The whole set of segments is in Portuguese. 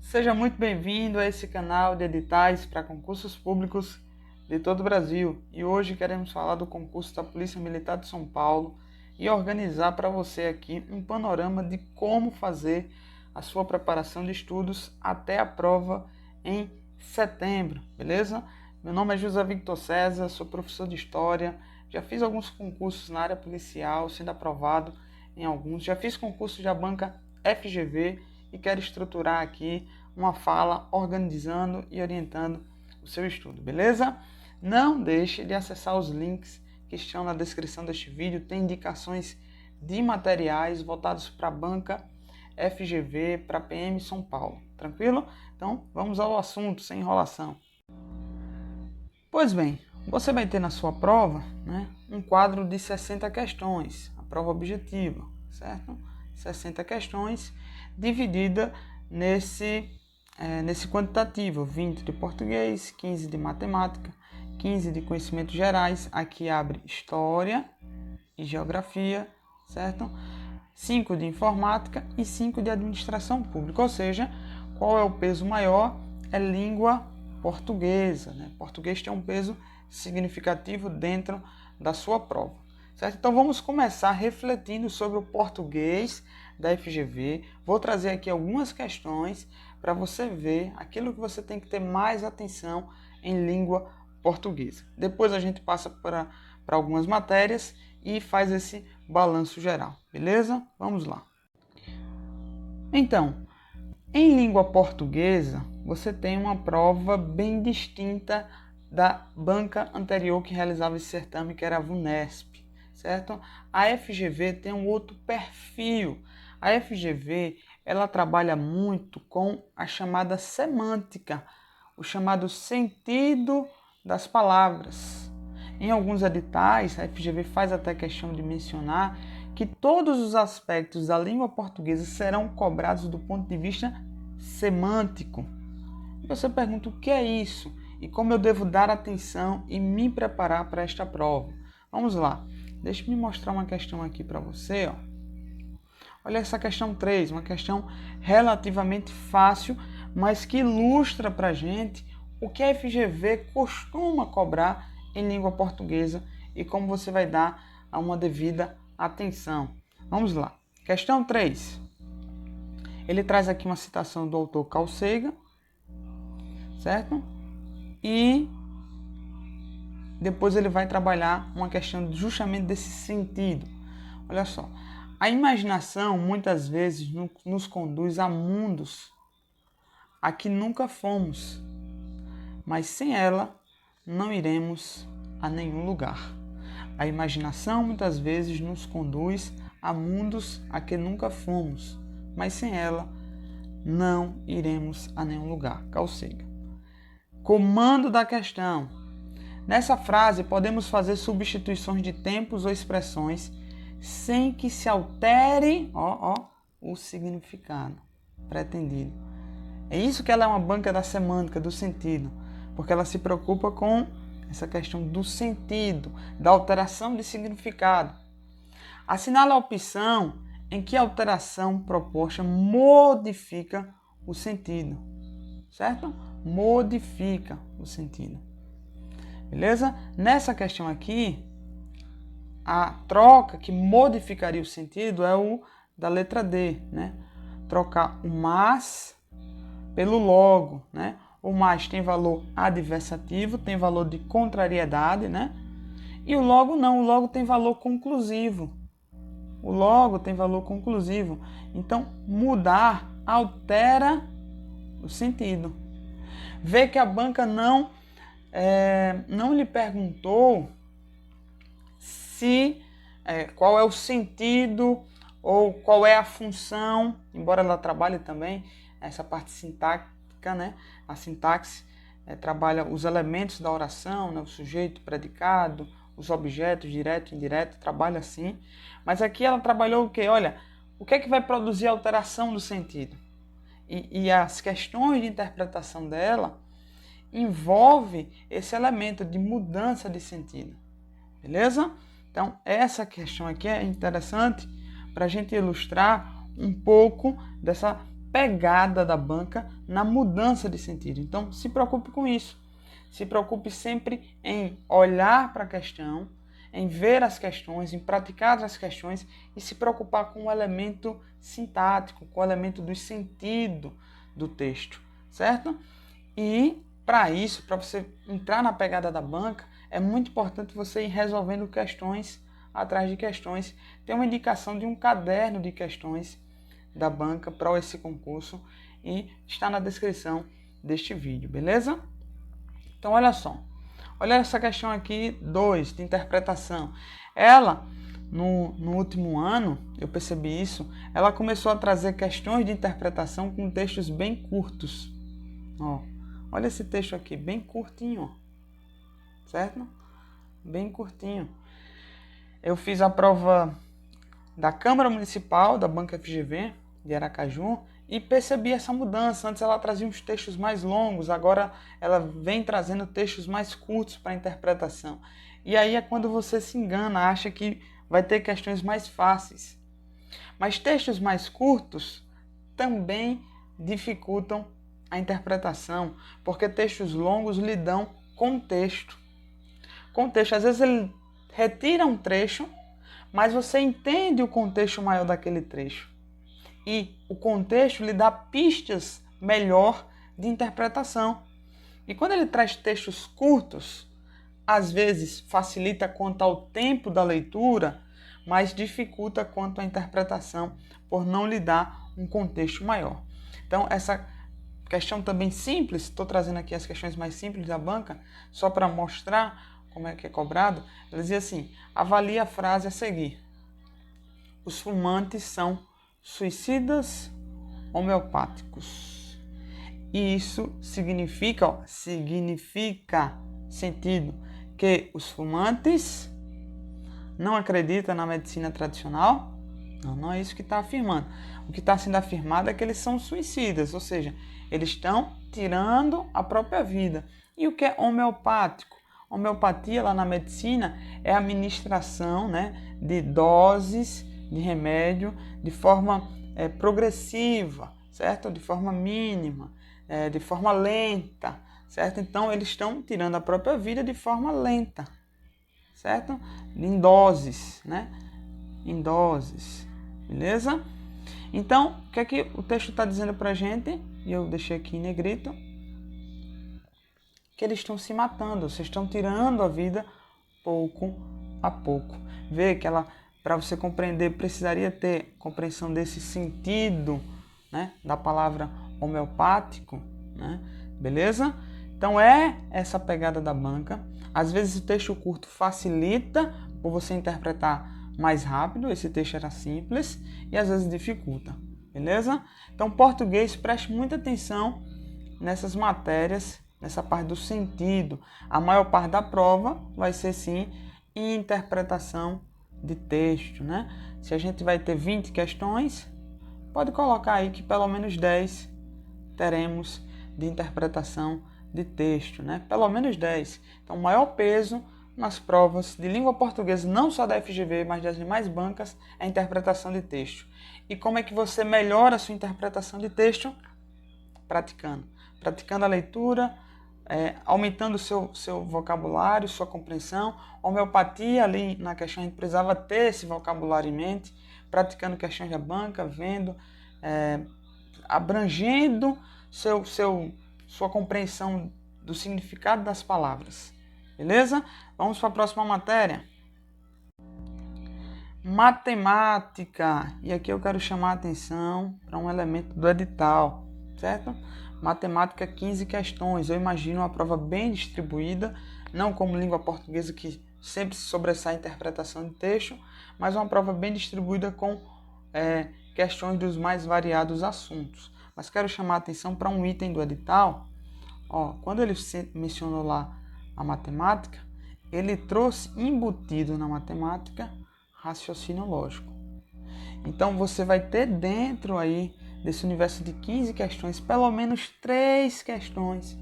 Seja muito bem-vindo a esse canal de editais para concursos públicos de todo o Brasil. E hoje queremos falar do concurso da Polícia Militar de São Paulo e organizar para você aqui um panorama de como fazer a sua preparação de estudos até a prova em setembro, beleza? Meu nome é José Victor César, sou professor de História, já fiz alguns concursos na área policial, sendo aprovado em alguns, já fiz concurso da banca FGV e quero estruturar aqui uma fala organizando e orientando o seu estudo, beleza? Não deixe de acessar os links que estão na descrição deste vídeo, tem indicações de materiais voltados para a banca FGV, para PM São Paulo, tranquilo? Então vamos ao assunto, sem enrolação. Pois bem, você vai ter na sua prova, um quadro de 60 questões, a prova objetiva, certo? 60 questões dividida nesse quantitativo, 20 de português, 15 de matemática, 15 de conhecimentos gerais, aqui abre história e geografia, certo? 5 de informática e 5 de administração pública, ou seja, qual é o peso maior? É língua portuguesa, né? Português tem um peso significativo dentro da sua prova, certo? Então vamos começar refletindo sobre o português da FGV. Vou trazer aqui algumas questões para você ver aquilo que você tem que ter mais atenção em língua portuguesa. Depois a gente passa para algumas matérias e faz esse balanço geral, beleza? Vamos lá. Então, em língua portuguesa, você tem uma prova bem distinta da banca anterior que realizava esse certame, que era a VUNESP, certo? A FGV tem um outro perfil. A FGV, ela trabalha muito com a chamada semântica, o chamado sentido das palavras. Em alguns editais, a FGV faz até questão de mencionar que todos os aspectos da língua portuguesa serão cobrados do ponto de vista semântico. E você pergunta o que é isso e como eu devo dar atenção e me preparar para esta prova. Vamos lá, deixa-me mostrar uma questão aqui para você. Olha essa questão 3, uma questão relativamente fácil, mas que ilustra para a gente o que a FGV costuma cobrar em língua portuguesa e como você vai dar a uma devida atenção. Vamos lá. Questão 3. Ele traz aqui uma citação do autor Carl Sagan, certo? E depois ele vai trabalhar uma questão justamente desse sentido. Olha só. A imaginação muitas vezes nos conduz a mundos a que nunca fomos, mas sem ela não iremos a nenhum lugar. A imaginação muitas vezes nos conduz a mundos a que nunca fomos, mas sem ela não iremos a nenhum lugar. Carl Sagan. Comando da questão. Nessa frase podemos fazer substituições de tempos ou expressões sem que se altere o significado pretendido. É isso que ela é uma banca da semântica, do sentido, porque ela se preocupa com essa questão do sentido, da alteração de significado. Assinala a opção em que a alteração proposta modifica o sentido, certo? Modifica o sentido. Beleza? Nessa questão aqui, a troca que modificaria o sentido é o da letra D, né? Trocar o mas pelo logo, né? O mas tem valor adversativo, tem valor de contrariedade, né? E o logo não, o logo tem valor conclusivo. O logo tem valor conclusivo. Então, mudar altera o sentido. Vê que a banca não lhe perguntou qual é o sentido ou qual é a função, embora ela trabalhe também essa parte sintática, né? A sintaxe trabalha os elementos da oração, né? O sujeito, o predicado, os objetos, direto e indireto, trabalha assim. Mas aqui ela trabalhou o quê? Olha, o que é que vai produzir a alteração do sentido? E as questões de interpretação dela envolve esse elemento de mudança de sentido. Beleza? Então, essa questão aqui é interessante para a gente ilustrar um pouco dessa pegada da banca na mudança de sentido. Então, se preocupe com isso. Se preocupe sempre em olhar para a questão, em ver as questões, em praticar as questões e se preocupar com o elemento sintático, com o elemento do sentido do texto, certo? E para isso, para você entrar na pegada da banca, é muito importante você ir resolvendo questões atrás de questões. Tem uma indicação de um caderno de questões da banca para esse concurso e está na descrição deste vídeo, beleza? Então olha só, olha essa questão aqui 2 de interpretação. Ela, no último ano, eu percebi isso, ela começou a trazer questões de interpretação com textos bem curtos. Ó, olha esse texto aqui, bem curtinho, certo? Bem curtinho. Eu fiz a prova da Câmara Municipal da Banca FGV de Aracaju e percebi essa mudança. Antes ela trazia uns textos mais longos, agora ela vem trazendo textos mais curtos para interpretação. E aí é quando você se engana, acha que vai ter questões mais fáceis. Mas textos mais curtos também dificultam a interpretação, porque textos longos lhe dão contexto. Contexto, às vezes ele retira um trecho, mas você entende o contexto maior daquele trecho. E o contexto lhe dá pistas melhor de interpretação. E quando ele traz textos curtos, às vezes facilita quanto ao tempo da leitura, mas dificulta quanto à interpretação, por não lhe dar um contexto maior. Então, essa questão também simples, estou trazendo aqui as questões mais simples da banca, só para mostrar como é que é cobrado. Ela dizia assim: avalie a frase a seguir. Os fumantes são suicidas homeopáticos. E isso significa sentido que os fumantes não acreditam na medicina tradicional. Não é isso que está afirmando. O que está sendo afirmado é que eles são suicidas, ou seja, eles estão tirando a própria vida. E o que é homeopático? Homeopatia lá na medicina é a administração, né, de doses de remédio de forma progressiva, certo? De forma mínima, de forma lenta, certo? Então eles estão tirando a própria vida de forma lenta, certo? Em doses, né? Em doses, beleza? Então, o que é que o texto está dizendo para a gente? E eu deixei aqui em negrito. Que eles estão se matando, vocês estão tirando a vida pouco a pouco. Vê que ela, para você compreender, precisaria ter compreensão desse sentido, né, da palavra homeopático, né? Beleza? Então é essa pegada da banca. Às vezes o texto curto facilita por você interpretar mais rápido, esse texto era simples, e às vezes dificulta, beleza? Então português, preste muita atenção nessas matérias, nessa parte do sentido. A maior parte da prova vai ser sim interpretação de texto, né? Se a gente vai ter 20 questões, pode colocar aí que pelo menos 10 teremos de interpretação de texto, né? Pelo menos 10. Então, o maior peso nas provas de língua portuguesa, não só da FGV, mas das demais bancas, é a interpretação de texto. E como é que você melhora a sua interpretação de texto? Praticando a leitura, aumentando o seu vocabulário, sua compreensão. Homeopatia, ali na questão, a gente precisava ter esse vocabulário em mente, praticando questões da banca, vendo, abrangendo sua compreensão do significado das palavras. Beleza? Vamos para a próxima matéria. Matemática. E aqui eu quero chamar a atenção para um elemento do edital, certo? Matemática, 15 questões. Eu imagino uma prova bem distribuída, não como língua portuguesa que sempre se sobressai a interpretação de texto, mas uma prova bem distribuída com questões dos mais variados assuntos. Mas quero chamar a atenção para um item do edital. Quando ele mencionou lá a matemática, ele trouxe embutido na matemática raciocínio lógico. Então você vai ter dentro aí desse universo de 15 questões, pelo menos 3 questões,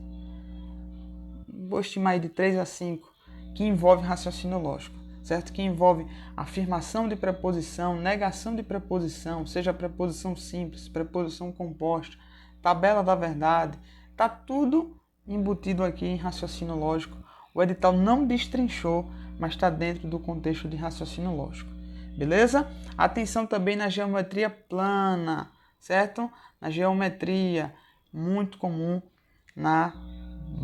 vou estimar aí de 3 a 5, que envolvem raciocínio lógico. certo? Que envolve afirmação de preposição, negação de preposição, seja preposição simples, preposição composta, tabela da verdade, tá tudo embutido aqui em raciocínio lógico. O edital não destrinchou, mas está dentro do contexto de raciocínio lógico. Beleza? Atenção também na geometria plana, certo? Na geometria, muito comum na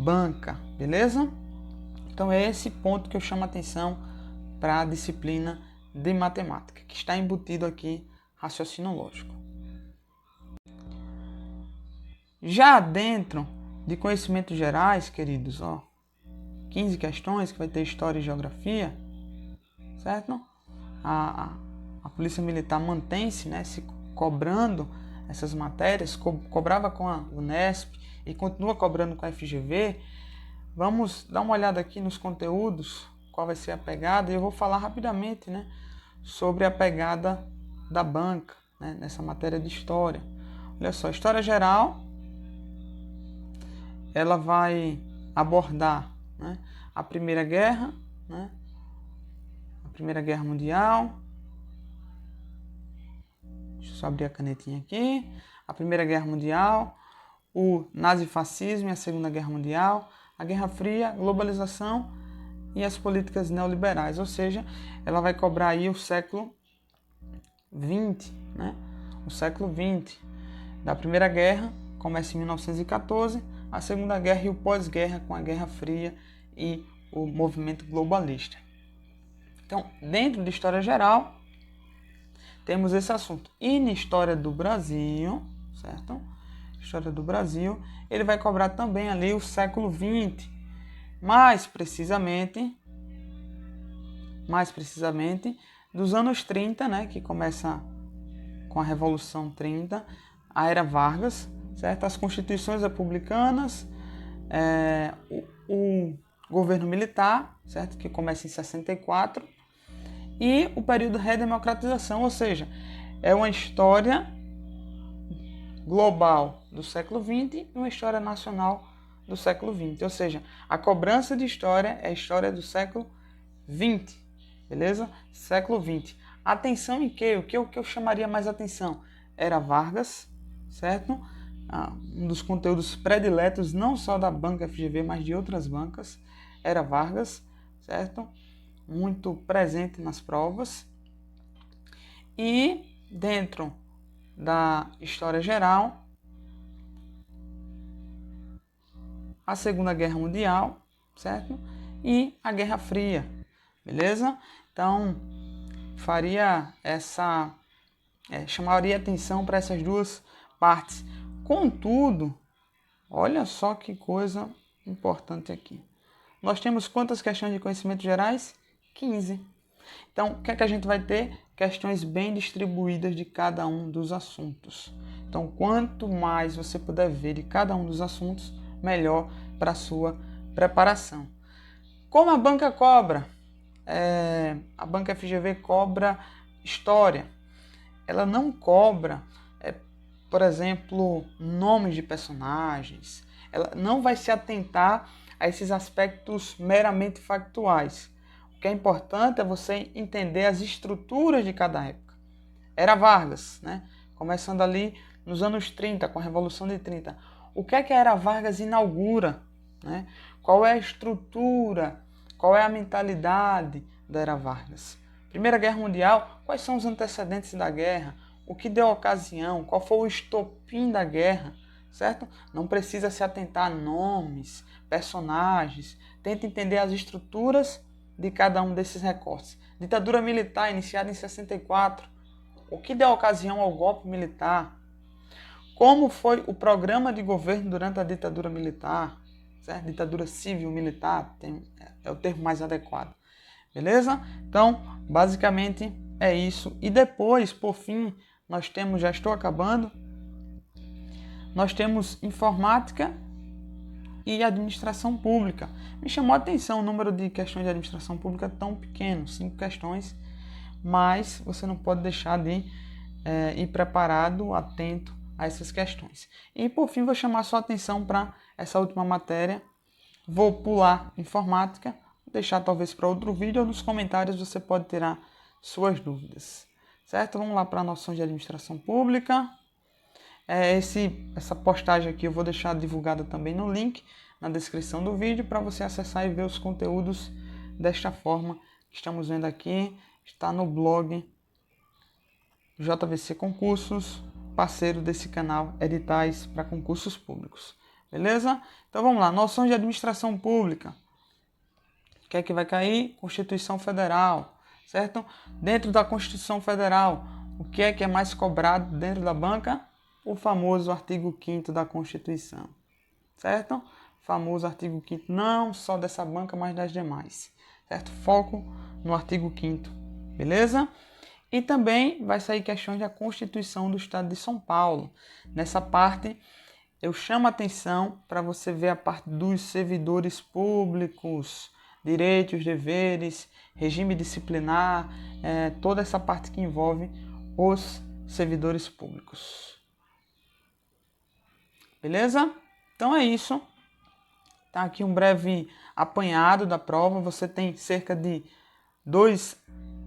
banca, beleza? Então é esse ponto que eu chamo a atenção para a disciplina de matemática, que está embutido aqui raciocínio lógico. Já dentro de conhecimentos gerais, queridos, 15 questões que vai ter história e geografia, certo? A Polícia Militar mantém-se, né, se cobrando essas matérias, cobrava com a Unesp e continua cobrando com a FGV. Vamos dar uma olhada aqui nos conteúdos, qual vai ser a pegada, e eu vou falar rapidamente, né, sobre a pegada da banca, né, nessa matéria de história. Olha só, história geral, ela vai abordar, né, a Primeira Guerra, né, Primeira Guerra Mundial. Deixa eu só abrir a canetinha aqui. A Primeira Guerra Mundial, o nazifascismo e a Segunda Guerra Mundial, a Guerra Fria, a globalização e as políticas neoliberais. Ou seja, ela vai cobrar aí o século XX, né? O século XX. Da Primeira Guerra, começa em 1914, a Segunda Guerra e o pós-guerra com a Guerra Fria e o movimento globalista. Então, dentro de História Geral, temos esse assunto. E na História do Brasil, certo? História do Brasil, ele vai cobrar também ali o século XX. Mais precisamente, dos anos 30, né? Que começa com a Revolução 30, a Era Vargas, certo? As constituições republicanas, o governo militar, certo? Que começa em 64, e o período de redemocratização, ou seja, é uma história global do século XX e uma história nacional do século XX. Ou seja, a cobrança de história é a história do século XX, beleza? Século XX. Atenção em quê? O que eu chamaria mais atenção? Era Vargas, certo? Um dos conteúdos prediletos, não só da banca FGV, mas de outras bancas. Era Vargas, certo? Muito presente nas provas. E dentro da História Geral, a Segunda Guerra Mundial, certo? E a Guerra Fria, beleza? Então, chamaria atenção para essas duas partes. Contudo, olha só que coisa importante aqui. Nós temos quantas questões de conhecimentos gerais? 15. Então, o que é que a gente vai ter? Questões bem distribuídas de cada um dos assuntos. Então, quanto mais você puder ver de cada um dos assuntos, melhor para a sua preparação. Como a banca cobra? A banca FGV cobra história. Ela não cobra, por exemplo, nomes de personagens. Ela não vai se atentar a esses aspectos meramente factuais. O que é importante é você entender as estruturas de cada época. Era Vargas, né? Começando ali nos anos 30, com a Revolução de 30. O que é que a Era Vargas inaugura? Né? Qual é a estrutura? Qual é a mentalidade da Era Vargas? Primeira Guerra Mundial, quais são os antecedentes da guerra? O que deu ocasião? Qual foi o estopim da guerra? Certo? Não precisa se atentar a nomes, personagens. Tenta entender as estruturas de cada um desses recortes. Ditadura militar iniciada em 64. O que deu ocasião ao golpe militar? Como foi o programa de governo durante a ditadura militar? Certo? Ditadura civil-militar é o termo mais adequado. Beleza? Então, basicamente é isso. E depois, por fim, nós temos, já estou acabando, nós temos informática e administração pública. Me chamou a atenção o número de questões de administração pública tão pequeno, 5 questões, mas você não pode deixar de ir preparado, atento a essas questões. E por fim, vou chamar sua atenção para essa última matéria. Vou pular informática, deixar talvez para outro vídeo ou nos comentários você pode tirar suas dúvidas, certo? Vamos lá para a noção de administração pública. Essa postagem aqui eu vou deixar divulgada também no link na descrição do vídeo para você acessar e ver os conteúdos desta forma que estamos vendo aqui. Está no blog JVC Concursos, parceiro desse canal Editais para Concursos Públicos. Beleza? Então vamos lá, noção de administração pública. O que é que vai cair? Constituição Federal, certo? Dentro da Constituição Federal, o que é mais cobrado dentro da banca? O famoso artigo 5º da Constituição, certo? O famoso artigo 5º, não só dessa banca, mas das demais, certo? Foco no artigo 5º, beleza? E também vai sair questões da Constituição do Estado de São Paulo. Nessa parte, eu chamo a atenção para você ver a parte dos servidores públicos, direitos, deveres, regime disciplinar, toda essa parte que envolve os servidores públicos. Beleza? Então é isso. Tá aqui um breve apanhado da prova. Você tem cerca de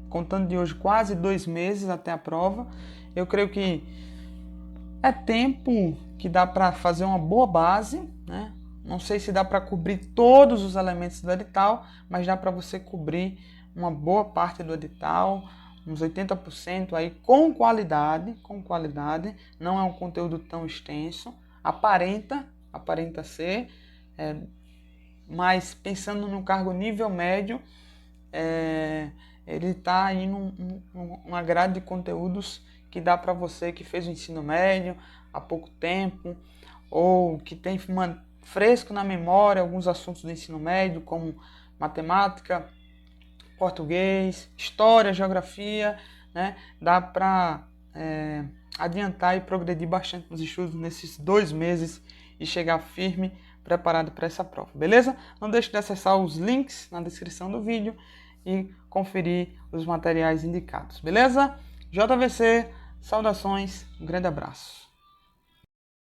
contando de hoje, quase 2 meses até a prova. Eu creio que é tempo que dá para fazer uma boa base, né? Não sei se dá para cobrir todos os elementos do edital, mas dá para você cobrir uma boa parte do edital, uns 80% aí com qualidade, não é um conteúdo tão extenso, aparenta ser, mas pensando no cargo nível médio, ele está aí numa grade de conteúdos que dá para você que fez o ensino médio há pouco tempo, ou que tem fresco na memória alguns assuntos do ensino médio, como matemática, português, história, geografia, né? Dá para adiantar e progredir bastante nos estudos nesses 2 meses e chegar firme, preparado para essa prova, beleza? Não deixe de acessar os links na descrição do vídeo e conferir os materiais indicados, beleza? JVC, saudações, um grande abraço.